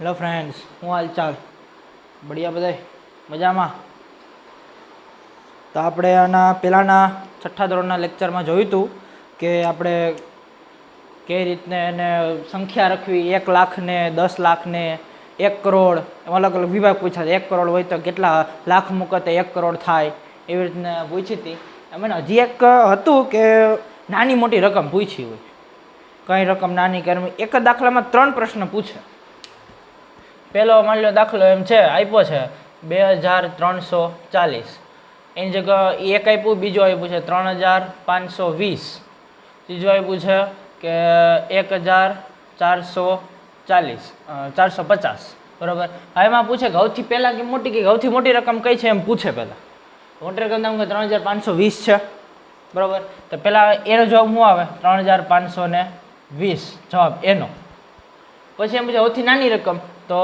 Hello friends, હું હાલચાલ? બઢિયા બધાય મજામાં? તો આપણે આના પહેલાંના છઠ્ઠા ધોરણના લેક્ચરમાં જોયું હતું કે આપણે કઈ રીતને એને સંખ્યા રખવી, 1 લાખ ને 10 લાખ ને 1 કરોડ, અલગ અલગ વિભાગ પૂછ્યા છે. 1 કરોડ હોય તો કેટલા લાખ મૂકો તો 1 કરોડ થાય, એવી રીતને પૂછી હતી. એમાં હજી એક હતું કે નાની મોટી રકમ પૂછી હોય, કઈ રકમ નાની કરવી. એક જ દાખલામાં 3 પ્રશ્ન પૂછે. પહેલો માની લો દાખલો એમ છે, આપ્યો છે 2340, એની જગ્યા એક આપ્યું, બીજો આપ્યું છે 3520, ત્રીજો આપ્યું છે કે 450, બરાબર. હવે એમાં પૂછે કે સૌથી પહેલાં કે મોટી કે સૌથી મોટી રકમ કઈ છે એમ પૂછે. પહેલાં મોટી રકમ તમે 3520 છે, બરાબર. તો પહેલાં એનો જવાબ શું આવે? 3520 જવાબ એનો. પછી એમ પૂછે સૌથી નાની રકમ, તો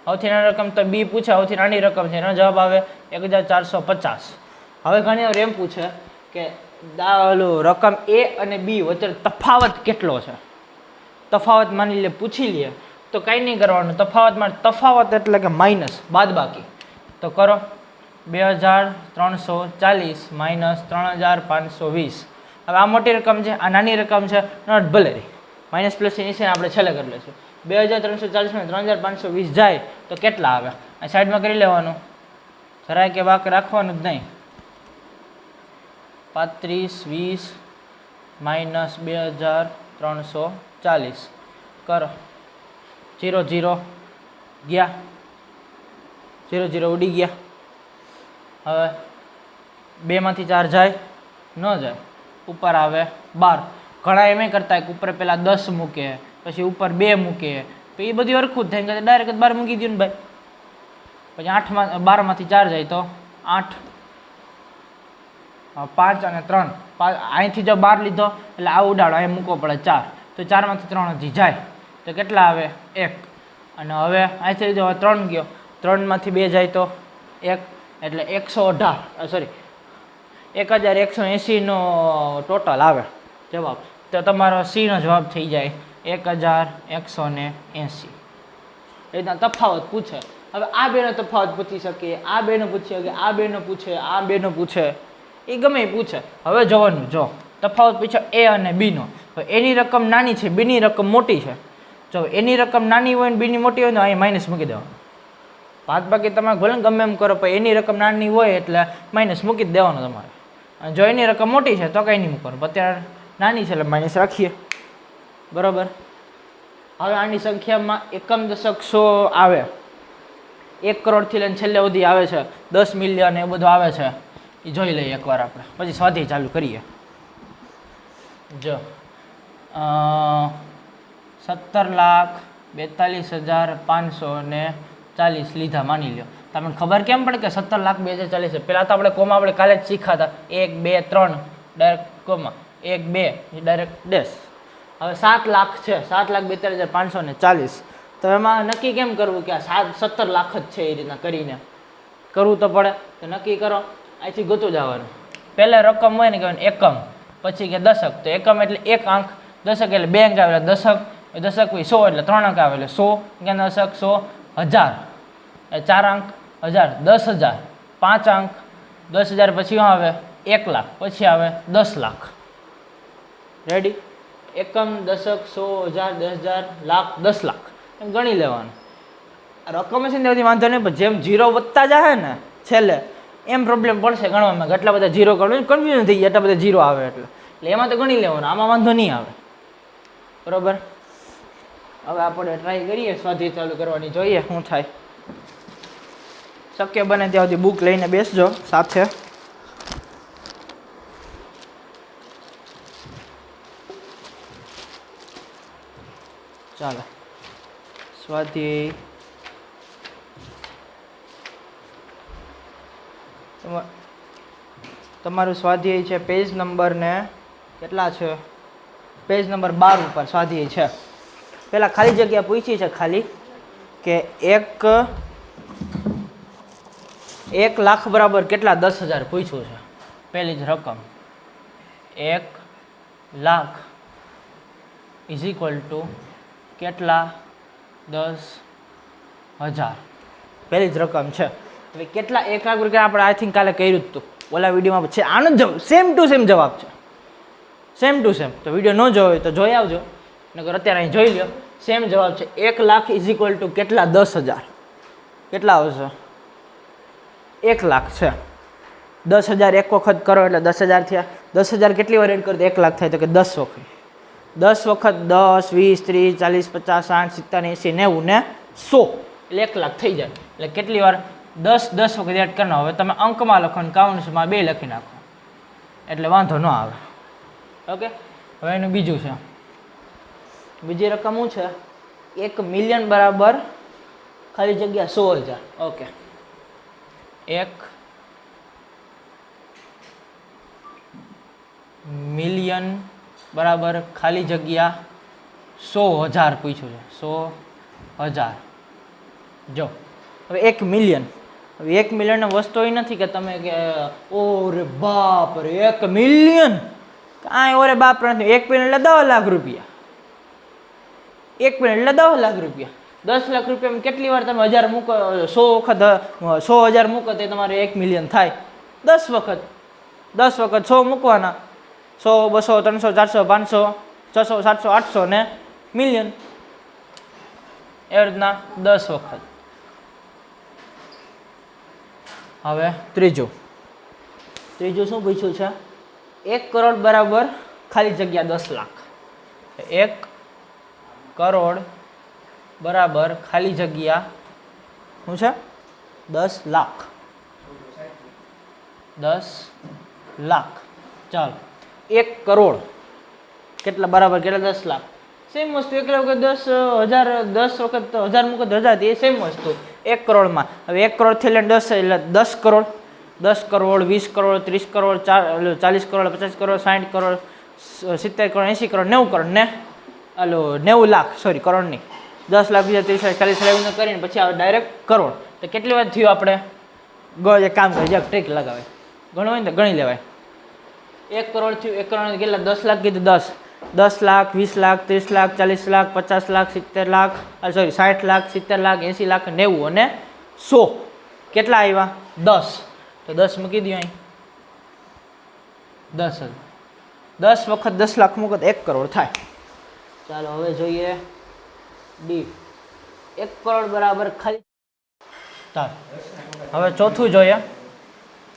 સૌથી નાની રકમ તો બી પૂછે, સૌથી નાની રકમ છે, એનો જવાબ આવે 1450. હવે ઘણી વાર એમ પૂછે કે રકમ એ અને બી વચ્ચે તફાવત કેટલો છે. તફાવત માની લે પૂછી લે તો કાંઈ નહીં કરવાનું. તફાવત એટલે કે માઇનસ, બાદબાકી. તો કરો 2340 માઇનસ 3520. હવે આ મોટી રકમ છે, આ નાની રકમ છે, નોટ ભલે રહી. માઇનસ પ્લસ નીચે આપણે છેલ્લે કરી લઈશું. 2340 માં 3520 જાય તો કેટલા આવે? આ સાઈડમાં કરી લેવાનું, જરાય કે વાક રાખવાનું જ નહીં. 3520 માઇનસ 2340 કરો. 0 0 ગયા, 0 0 ઉડી ગયા. હવે 2 માંથી 4 જાય? ન જાય. ઉપર આવે 12. ઘણા એમ કરતા કે ઉપર પેલા 10 મૂકે, પછી ઉપર 2 મૂકે, તો એ બધું સરખું જ થાય. ડાયરેક્ટ 12 મૂકી દઉં ને ભાઈ. પછી 12 માંથી 4 જાય તો 8, 5 અને 3. અહીંથી જો 12 લીધો એટલે આ ઉડાડો, અહીં મૂકવો પડે 4. તો 4 માંથી 3 હજી જાય તો કેટલા આવે? 1. અને હવે અહીંથી લીધો 3 ગયો, 3 માંથી 2 જાય તો 1, એટલે 118, સોરી 1180 નો ટોટલ આવે જવાબ. તો તમારો સી નો જવાબ થઈ જાય 1180. એ રીતના તફાવત પૂછે. હવે આ બેનો તફાવત પૂછી શકીએ, આ બેનો પૂછી શકે, આ બેનો પૂછે, આ બેનો પૂછે, એ ગમે એ પૂછે. હવે જોવાનું, જો તફાવત પૂછે એ અને બીનો, તો એની રકમ નાની છે, બીની રકમ મોટી છે. જો એની રકમ નાની હોય ને બીની મોટી હોય તો અહીં માઇનસ મૂકી દેવાનું. બાદ બાકી તમે ભલે ગમે એમ કરો, પણ એની રકમ નાની હોય એટલે માઇનસ મૂકી જ દેવાનું તમારે. અને જો એની રકમ મોટી છે તો કંઈ નહીં મૂકવાનું. અત્યારે નાની છે એટલે માઇનસ રાખીએ, બરાબર. હવે આની સંખ્યામાં એકમ દશક 100 આવે, 1 કરોડથી લઈને છેલ્લે સુધી આવે છે, 10 મિલિયન એ બધું આવે છે. એ જોઈ લઈએ એકવાર આપણે, પછી સ્વાધ્યાય ચાલુ કરીએ. જો 17,42,540 લીધા માની લો. તમને ખબર કેમ પડે કે 17,42,040 છે? પહેલાં તો આપણે કોમા આપણે કાલે જ શીખ્યા હતા, 1 2 3 ડાયરેક્ટ કોમા, 1 2 ડાયરેક્ટ ડેશ. હવે 7 લાખ છે, 7,42,540. તો એમાં નક્કી કેમ કરવું કે આ 17 લાખ જ છે? એ રીતના કરીને કરવું તો પડે. તો નક્કી કરો, અહીંથી ગોતું જવાનું. પહેલા રકમ હોય ને કહેવાય એકમ, પછી કે દશક. તો એકમ એટલે 1 અંક, દશક એટલે 2 અંક આવે એટલે દશક, દશક હોય 100 એટલે 3 અંક આવે એટલે 100, દશક 100, 1000 એ 4 અંક, 1000, 10,000, 5 અંક, 10,000 પછી આવે 1 લાખ, પછી આવે 10 લાખ. રેડી? એકમ, દશક, 100, 1000, 10,000, લાખ, 10 લાખ એમ ગણી લેવાનું. રકમ છે ને ત્યાંથી વાંધો નહીં, પણ જેમ 0 વધતા જાય ને છેલ્લે એમ પ્રોબ્લેમ પડશે ગણવામાં. કેટલા બધા 0 ગણવું, કન્ફ્યુઝન થઈ જાય, એટલા બધા 0 આવે એટલે એમાં તો ગણી લેવાનું, આમાં વાંધો નહીં આવે, બરાબર. હવે આપણે ટ્રાય કરીએ સ્વાધ્યાય ચાલુ કરવાની, જોઈએ શું થાય. શક્ય બને ત્યાં સુધી બુક લઈને બેસજો સાથે. ચાલો સ્વાધ્યાય તમારું સ્વાધ્યાય છે પેજ નંબર ને કેટલા છે? પેજ નંબર 12 ઉપર સ્વાધ્યાય છે. પહેલાં ખાલી જગ્યા પૂછી છે ખાલી કે 1 લાખ બરાબર કેટલા? 10,000 પૂછ્યું છે. પહેલી જ રકમ 1 લાખ ઇઝ ઇક્વલ ટુ કેટલા? 10 હજાર પહેલી જ રકમ છે. હવે કેટલા 1 લાખ રૂપિયા આપણે આઈ થિંક કાલે કર્યું જ હતું ઓલા વિડીયોમાં છે. આનો જ સેમ ટુ સેમ જવાબ છે, સેમ ટુ સેમ. તો વિડીયો ન જોયો હોય તો જોઈ આવજો, નકર અત્યારે અહીં જોઈ લો. સેમ જવાબ છે 1 લાખ ઇઝ ઇક્વલ ટુ કેટલા? 10,000. કેટલા આવશે? 1 લાખ છે. 10,000 એક વખત કરો એટલે 10,000 થયા. 10,000 કેટલી વાર એડ કરો તો 1 લાખ થાય? તો કે 10 વખત. 10 વખત 10, 20, 30, 40, 50, 60, 70, 80, 90 ને 100 એટલે 1 લાખ થઈ જાય. એટલે કેટલી વાર? 10 વખત એડ કરવાનો. હવે તમે અંકમાં લખો ને કાઉન્સમાં 2 લખી નાખો એટલે વાંધો ન આવે. ઓકે. હવે એનું બીજું છે, બીજી રકમ શું છે? 1 મિલિયન બરાબર ખાલી જગ્યા 100,000. ઓકે. 1 મિલિયન બરાબર ખાલી જગ્યા 100,000 પૂછ્યું છે. 100,000. જો હવે 1 મિલિયન, હવે 1 મિલિયન વસ્તુ એ નથી કે તમે કે ઓરે બાપ રે 1 મિલિયન, કાંઈ ઓરે બાપ નથી. 1 મિલિયન એટલે 10 લાખ રૂપિયા. 1 મિલિયન એટલે 10 લાખ રૂપિયા. 10 લાખ રૂપિયામાં કેટલી વાર તમે 1000 મૂકો? 100 વખત 100,000 મૂકો તે તમારે 1 મિલિયન થાય. 10 વખત 100 મૂકવાના. 100, 200, 300, 400, 500, 600, 700, 800 ને મિલિયન. એ રીતના 10 વખત. હવે ત્રીજું શું પૂછ્યું છે? 1 કરોડ બરાબર ખાલી જગ્યા 10 લાખ. 1 કરોડ બરાબર ખાલી જગ્યા શું છે? 10 લાખ. 10 લાખ. ચાલો 1 કરોડ કેટલા બરાબર કેટલા? 10 લાખ. સેમ વસ્તુ. એકલા વખત 10,000, 10 વખત 1000 મૂકો તો 1000, એ સેમ વસ્તુ 1 કરોડમાં. હવે 1 કરોડ થી લઈને 10 એટલે 10 કરોડ, 10 કરોડ, 20 કરોડ, 30 કરોડ, 40 કરોડ, 50 કરોડ, 60 કરોડ, 70 કરોડ, 80 કરોડ, 90 કરોડ ને 90 લાખ, સોરી કરોડ નહીં, 10 લાખ, 20, 30 લાખ, 40 લાખ એવું કરીને પછી આવે ડાયરેક્ટ કરોડ. તો કેટલી વાર થયું? આપણે એક કામ કરીએ, ટ્રીક લગાવે, ઘણું હોય ને તો ગણી લેવાય. 1 કરોડ થયું. 1 કરોડ કેટલા? 10 લાખ કીધું. 10 લાખ, 20 લાખ, 30 લાખ, 40 લાખ, 50 લાખ, 70 લાખ, સોરી 60 લાખ, 70 લાખ, 80 લાખ, 90 અને 100. કેટલા આવ્યા? 10. તો 10 મૂકી દો અહીં. 10 વખત 10 લાખ મૂકો તો 1 કરોડ થાય. ચાલો હવે જોઈએ ડી. 1 કરોડ બરાબર ખાલી. ચાલો હવે ચોથું જોઈએ.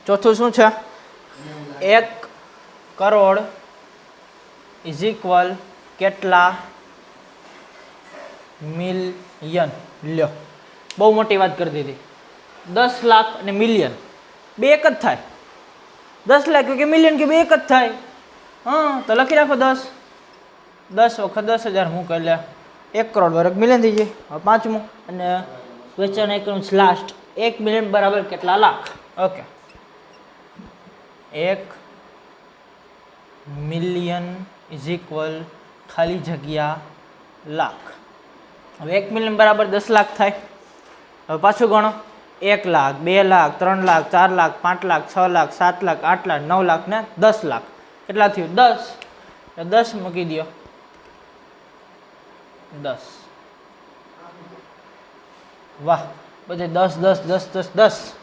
ચોથું શું છે? 1 કરોડ ઇઝ ઇક્વલ કેટલા મિલિયન? લ્યો, બહુ મોટી વાત કરી દીધી. 10 લાખ અને મિલિયન બે એક જ થાય. 10 લાખ કે મિલિયન કે બે એક જ થાય. હા, તો લખી રાખો 10. 10 વખત 10,000 મૂકો એટલે 1 કરોડ બરાબર મિલિયન થઈ જાય. હવે પાંચમું અને ક્વેશ્ચન એકનું લાસ્ટ. 1 મિલિયન બરાબર કેટલા lakh? Okay. 1 million is equal ખાલી જગ્યા લાખ. હવે 1 મિલિયન બરાબર 10 લાખ થાય. હવે પાછું ગણો. 1 લાખ, 2 લાખ, 3 લાખ, 4 લાખ, 5 લાખ, 6 લાખ, 7 લાખ, 8 લાખ, 9 લાખ ને 10 લાખ. કેટલા થયું? 10. 10 મૂકી દો. 10. વાહ, બધે 10 10 10 10 10.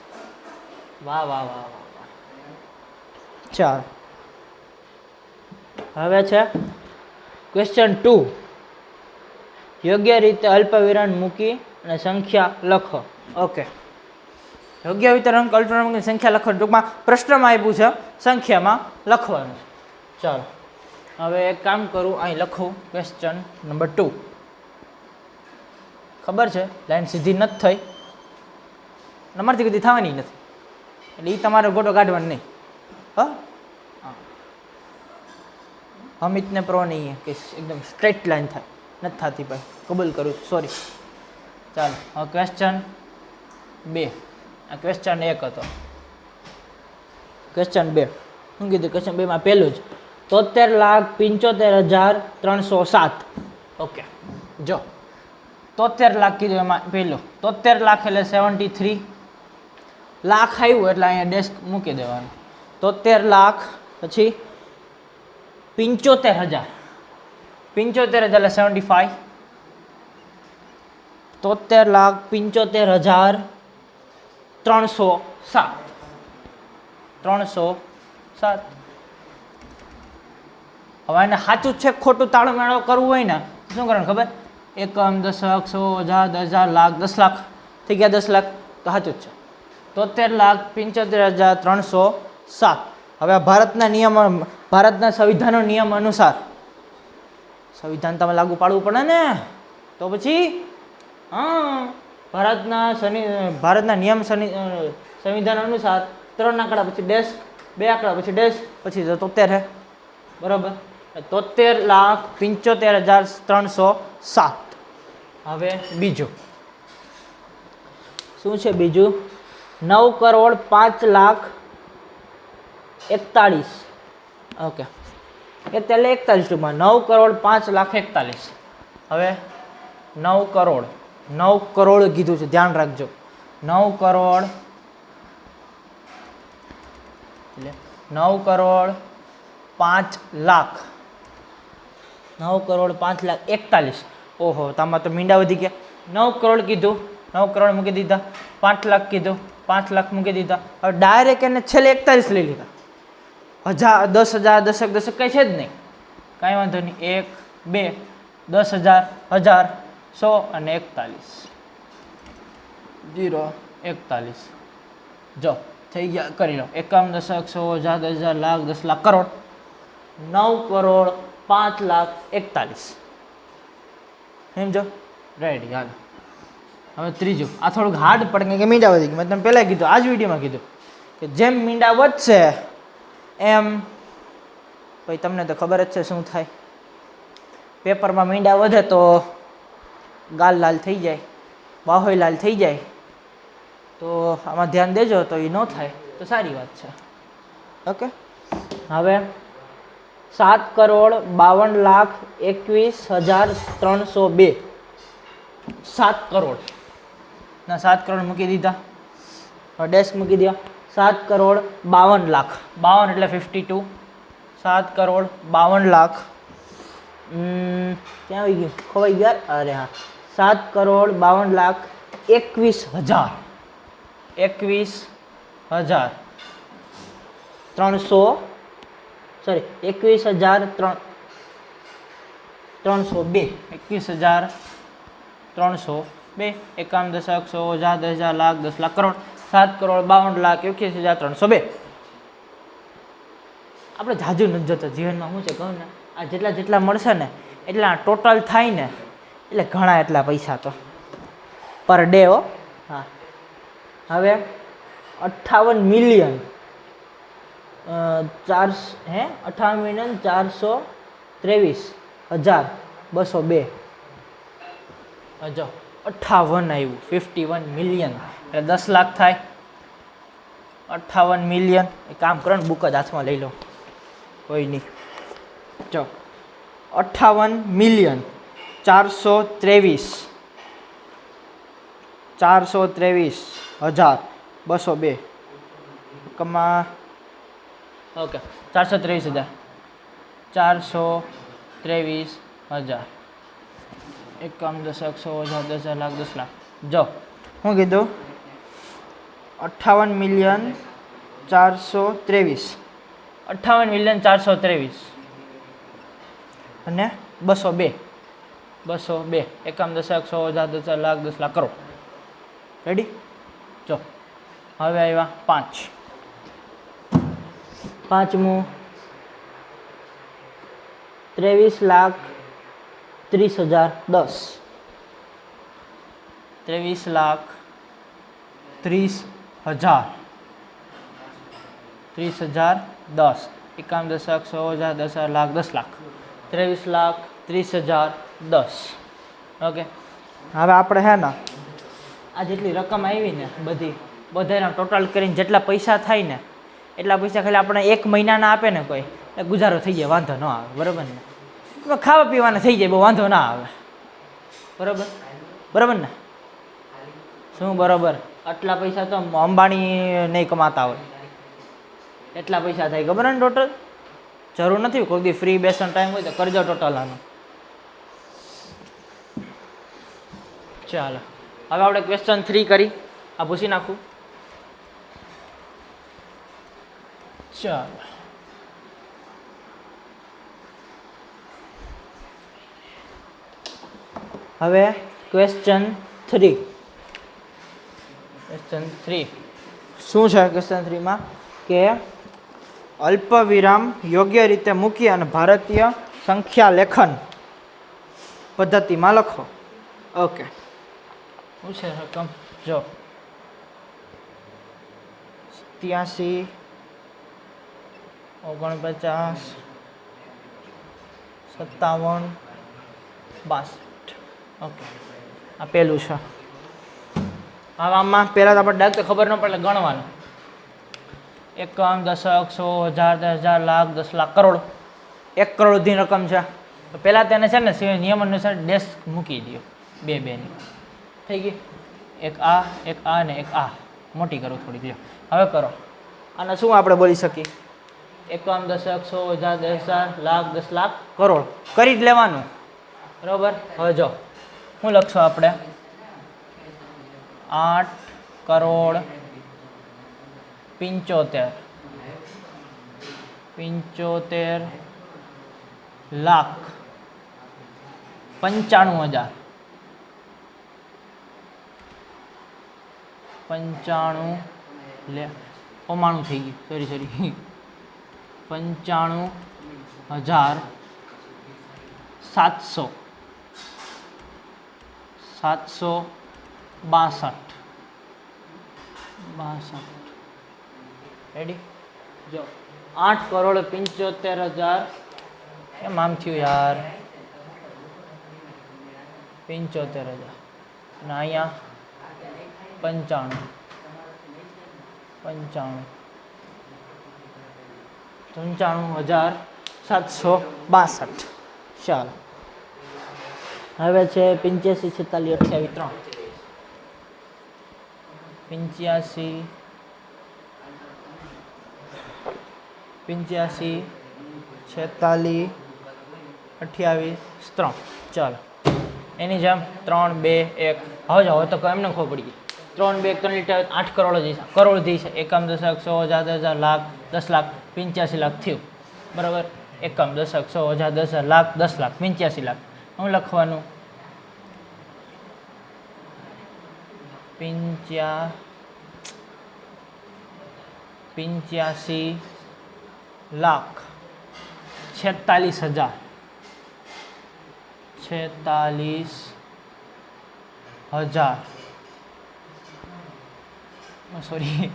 વાહ વાહ વાહ વાહ. ચાલો હવે છે ક્વેશ્ચન 2. યોગ્ય રીતે અલ્પવિરામ મૂકી અને સંખ્યા લખો. ઓકે. યોગ્ય રીતે અલ્પવિરામ મૂકી સંખ્યા લખો. ટૂંકમાં પ્રશ્નમાં આપ્યું છે, સંખ્યામાં લખવાનું. ચાલો હવે એક કામ કરું, અહીં લખું ક્વેશ્ચન નંબર 2. ખબર છે લાઈન સીધી નથી થઈ, નંબરથી કદી થવાની નથી, એટલે એ તમારે ગોટો કાઢવાનો નહીં. હા, અમિતને પ્રો નહીં કે એકદમ સ્ટ્રેટ લાઈન થાય, નથી થતી ભાઈ, કબૂલ કરું, સોરી. ચાલો હવે ક્વેશ્ચન 2. આ ક્વેશ્ચન 1 હતો. ક્વેશ્ચન 2 શું કીધું? ક્વેશ્ચન 2માં પહેલું જ 73,75,307. ઓકે, જો 73 લાખ કીધું, એમાં પહેલું 73 લાખ એટલે 73 લાખ આવ્યું એટલે અહીંયા ડેસ્ક મૂકી દેવાનું. 73 લાખ પછી 75,000, 75,000 એટલે 75, 13,75,307 307 હવે એને સાચું છે ખોટું તાળું મેળો કરવું હોય ને શું કરવાનું ખબર એકમ દશક 100,000 10,000 લાખ 10 લાખ થઈ ગયા 10 લાખ તો સાચું જ છે 73,75,307 હવે ભારતના નિયમ ભારતના સંવિધાનનો નિયમ અનુસાર સંવિધાન તમે લાગુ પાડવું પડે ને તો પછી હા ભારતના નિયમ સંવિધાન અનુસાર 3 આંકડા પછી ડેશ 2 આંકડા પછી ડેશ પછી 73 છે બરાબર 73,75,307 હવે બીજું શું છે બીજું 9,05,41,000 ઓકે એ ત્યારે 41 ટૂંકમાં 9,05,41,000 હવે 9 કરોડ કીધું છે ધ્યાન રાખજો 9 કરોડ એટલે 9,05,00,000 9,05,41,000 ઓહો તામાં તો મીંડા વધી ગયા 9 કરોડ કીધું 9 કરોડ મૂકી દીધા 5 લાખ કીધું 5 લાખ મૂકી દીધા હવે ડાયરેક્ટ એને છેલ્લે 41 લઈ લીધા 10,000 દશક કંઈ છે જ નહીં કાંઈ વાંધો નહીં 1 2 10,000 1000 100 અને 41 જો થઈ ગયા કરી લો એકમ દશક 100,000 10,000 લાખ 10 લાખ કરોડ 9,05,41,000 સમજો રેડી હાલ હવે ત્રીજું આ થોડુંક હાર્ડ પડે કે મીંડા વધી ગયું મેં તમે પહેલાં કીધું આ જ વિડીયોમાં કીધું કે જેમ મીંડા વધશે એમ ભાઈ તમને તો ખબર જ છે શું થાય પેપરમાં મીંડા વધે તો ગાલ લાલ થઈ જાય બાહોય લાલ થઈ જાય તો આમાં ધ્યાન દેજો તો એ ન થાય તો સારી વાત છે ઓકે હવે 7,52,21,302 7 કરોડ ના 7 કરોડ મૂકી દીધા ડેશ મૂકી દો 7,52,00,000 52 એટલે 52 7,52,00,000 ક્યાં આવી ગયું ખોવાઈ ગયા અરે હા 7,52,21,000 21,302 એકામ દશક 100,000 10,000 લાખ 10 લાખ કરોડ 7,52,21,302 આપણે જાજુ નથી જોતો જીવનમાં શું છે કહું ને આ જેટલા મળશે ને એટલા ટોટલ થાય ને એટલે ઘણા એટલા પૈસા તો પર ડે હો હા હવે 58,423,202 જો 58 આવ્યું 51 મિલિયન એટલે 10 લાખ થાય 58 મિલિયન એ કામ કરો ને બુક જ હાથમાં લઈ લો કોઈ નહીં જો 58,423,202 કમા ઓકે 423,000 એકમ દશક 100,000 10,000 લાખ 10 લાખ જો શું કીધું 58,423,000 અને 202 એકમ દશક 100,000 10,000 લાખ 10 લાખ કરોડ રેડી જો હવે આવ્યા 5મું 23,30,010 23,30,010 એકામ દશક 100,000 10,000 લાખ 10 લાખ 23,30,010 ઓકે હવે આપણે હે ને આ જેટલી રકમ આવી ને બધાના ટોટલ કરીને જેટલા પૈસા થાય ને એટલા પૈસા ખાલી આપણે 1 મહિનાના આપે ને કોઈ એટલે ગુજારો થઈ જાય વાંધો ન આવે બરાબર ને ખાવા પીવાના થઈ જાય બહુ વાંધો ના આવે બરાબર ને શું બરાબર આટલા પૈસા તો અંબાણી નહીં કમાતા હોય એટલા પૈસા થાય ખબર ને ટોટલ જરૂર નથી કોઈ દી ફ્રી બેસવાનો ટાઈમ હોય તો કરજો ટોટલ આનો ચાલો હવે આપણે ક્વેશ્ચન 3 કરી, આ પૂછી નાખું. ચાલો હવે ક્વેશ્ચન 3 શું છે? ક્વેશ્ચન 3 માં કે અલ્પ વિરામ યોગ્ય રીતે મૂકી અને ભારતીય સંખ્યા લેખન પદ્ધતિમાં લખો. ઓકે, શું છે રકમ? જો 87, 49, 57, 62. ઓકે, આ પહેલું છે. હવે આમાં પહેલાં તો આપણે ડાયરેક્ટ ખબર ન પડે ગણવાનું. એકમ, દશક, 100, 1000, 10,000, લાખ, 10 લાખ, કરોડ. 1 કરોડ સુધીની રકમ છે. તો પહેલાં તેને છે ને નિયમ અનુસાર ડેશ મૂકી દો, બે ની થઈ ગઈ. એક આ ને એક આ મોટી કરો થોડી. લ્યો હવે કરો. અને શું આપણે બોલી શકીએ? એકમ, દશક, 100, 1000, 10,000, લાખ, 10 લાખ, કરોડ કરી જ લેવાનું. બરાબર. હવે જો શું લખશો આપણે? 8 કરોડ 75 લાખ 95,000 95 થઈ ગયું. સોરી 95,700 762. રેડી? જો 8 કરોડ 75,000. કેમ આમ થયું યાર? 75,000 અને અહીંયા 95,762. ચાલો હવે છે 85, 46, 28, 3. 85, 46, 28, 3. ચાલો એની જેમ 3, 2, 1. હવે જાઓ તો એમને ખબર પડી ગઈ. 3, 2, 1, 3 લીટર 8 કરોડ જઈશ. કરોડ થઈ છે. એકમ, દશક, 100, 1000, 10,000, લાખ, 10 લાખ, 85 લાખ થયું. બરાબર. એકમ, દશક, 100, 1000, 10,000, લાખ, 10 લાખ, 85 લાખ. શું લખવાનું? 85 લાખ 46,000. 46,000 સોરી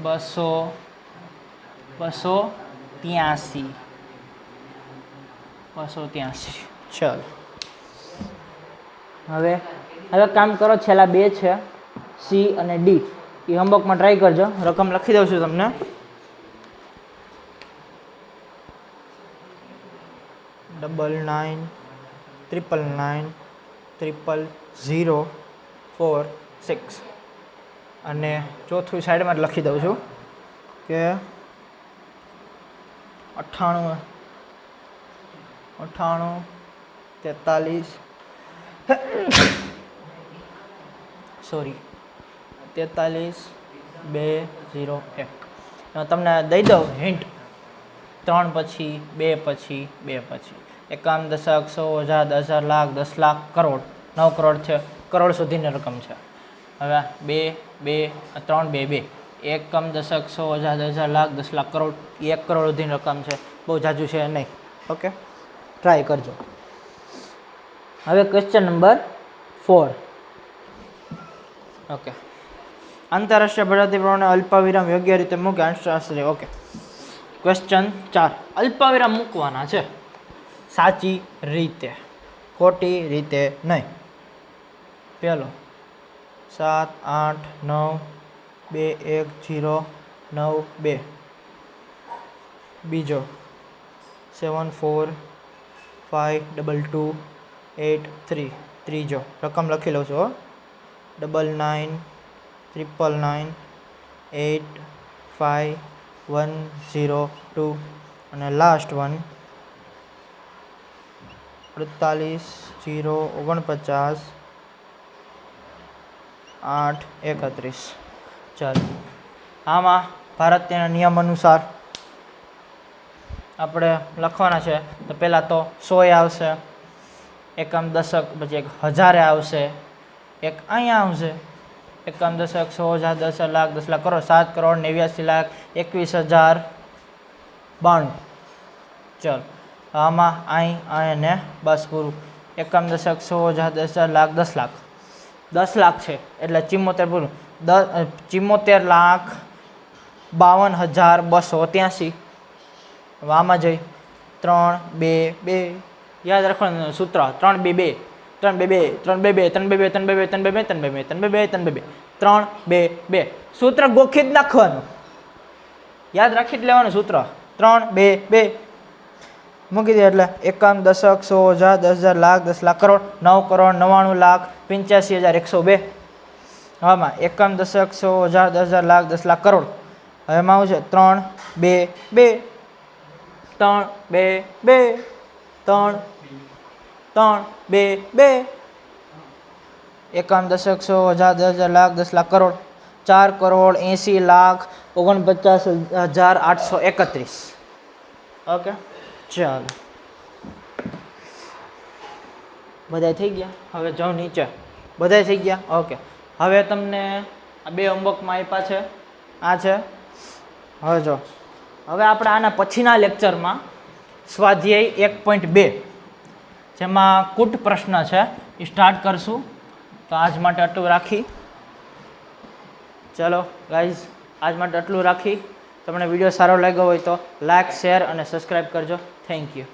283. ચાલો હવે કામ કરો. છેલ્લા 2 છે, સી અને ડી. એ હોમવર્કમાં ટ્રાય કરજો. રકમ લખી દઉં છું તમને. ડબલ 9 999 00046 અને ચોથું સાઈડમાં લખી દઉં છું કે 98 43 201. તમને દઈ દઉં હિન્ટ. 3 પછી 2 પછી 2 પછી. એકમ, દશક, 100, 1000, 10,000, લાખ, 10 લાખ, કરોડ. 9 કરોડ છે. કરોડ સુધીની રકમ છે. હવે 2, 3, 2. એકમ, દશક, 100, 1000, 10,000, લાખ, 10 લાખ, કરોડ. 1 કરોડ સુધીની રકમ છે. બહુ જાજુ છે નહીં. ઓકે, ટ્રાય કરજો. હવે ક્વેશ્ચન નંબર 4. ઓકે, આંતરરાષ્ટ્રીય પદ્ધતિ પ્રમાણે અલ્પવિરામ યોગ્ય રીતે મૂકે. આંતરરાષ્ટ્રીય. Okay, question 4. અલ્પવિરામ મૂકવાના છે સાચી રીતે, ખોટી રીતે નહીં. પહેલો 7, 8, 9, 2, 1, 0, 9, 2. બીજો 7, 4, 5, 2, 2, 8, 3. ત્રીજો રકમ લખી લઉં છું. 99, 999, 8, 5, 1, 0, 2 અને લાસ્ટ વન 48, 0, 49, 8 31. ચાલો આમાં ભારતીય નિયમ અનુસાર આપણે લખવાના છે. તો પહેલાં તો 100 આવશે, એકમ દશક, પછી એક હજારે આવશે, એક અહીંયા આવશે, એકમ દશક, 100 હજાર, 10 લાખ, 10 લાખ કરોડ, 7 કરોડ 89 લાખ 21,092. ચાલો આમાં અહીં ને બસ પૂરું. એકમ દશક, 100 હજાર, 10 લાખ, 10 લાખ, 10 લાખ છે એટલે 74 પૂરું. 74,52,283. હવે આમાં જઈ 3 2 2 યાદ રાખવાનું સૂત્ર 3 2 2 3 2 2 3 2 2 3 2 2 3 2 2 3 2 2 3 2 2 3 2 2 3 2 2 સૂત્ર ગોખી જ નાખવાનું, યાદ રાખી જ લેવાનું સૂત્ર 3 2 2 મૂકી દે એટલે એકમ દશક, 100 હજાર, 10 હજાર, લાખ, 10 લાખ, કરોડ, 9 કરોડ 99 લાખ 85,102. હવેમાં એકમ દશક, 100 હજાર, 10 હજાર, લાખ, 10 લાખ, કરોડ. હવે એમાં આવું છે 3 2 2 3 2 2 3 3 2 2. એકમ દશક, 100 હજાર, 10 હજાર, લાખ, 10 લાખ, કરોડ, 4 કરોડ 80 લાખ 49,831. ઓકે ચાલો બધા થઈ ગયા. હવે જાઓ નીચે. બધા થઈ ગયા. ઓકે હવે તમને આ બે હોમવર્કમાં આપ્યા છે, આ છે. હવે જો હવે આપણે આના પછીના લેક્ચરમાં સ્વાધ્યાય 1.2 જેમાં કૂટ પ્રશ્ન છે એ સ્ટાર્ટ કરશું. તો આજ માટે આટલું રાખી. ચલો ગાઈઝ આજ માટે આટલું રાખી. તમને વિડીયો સારો લાગ્યો હોય તો લાઇક, શેર અને સબસ્ક્રાઈબ કરજો. Thank you.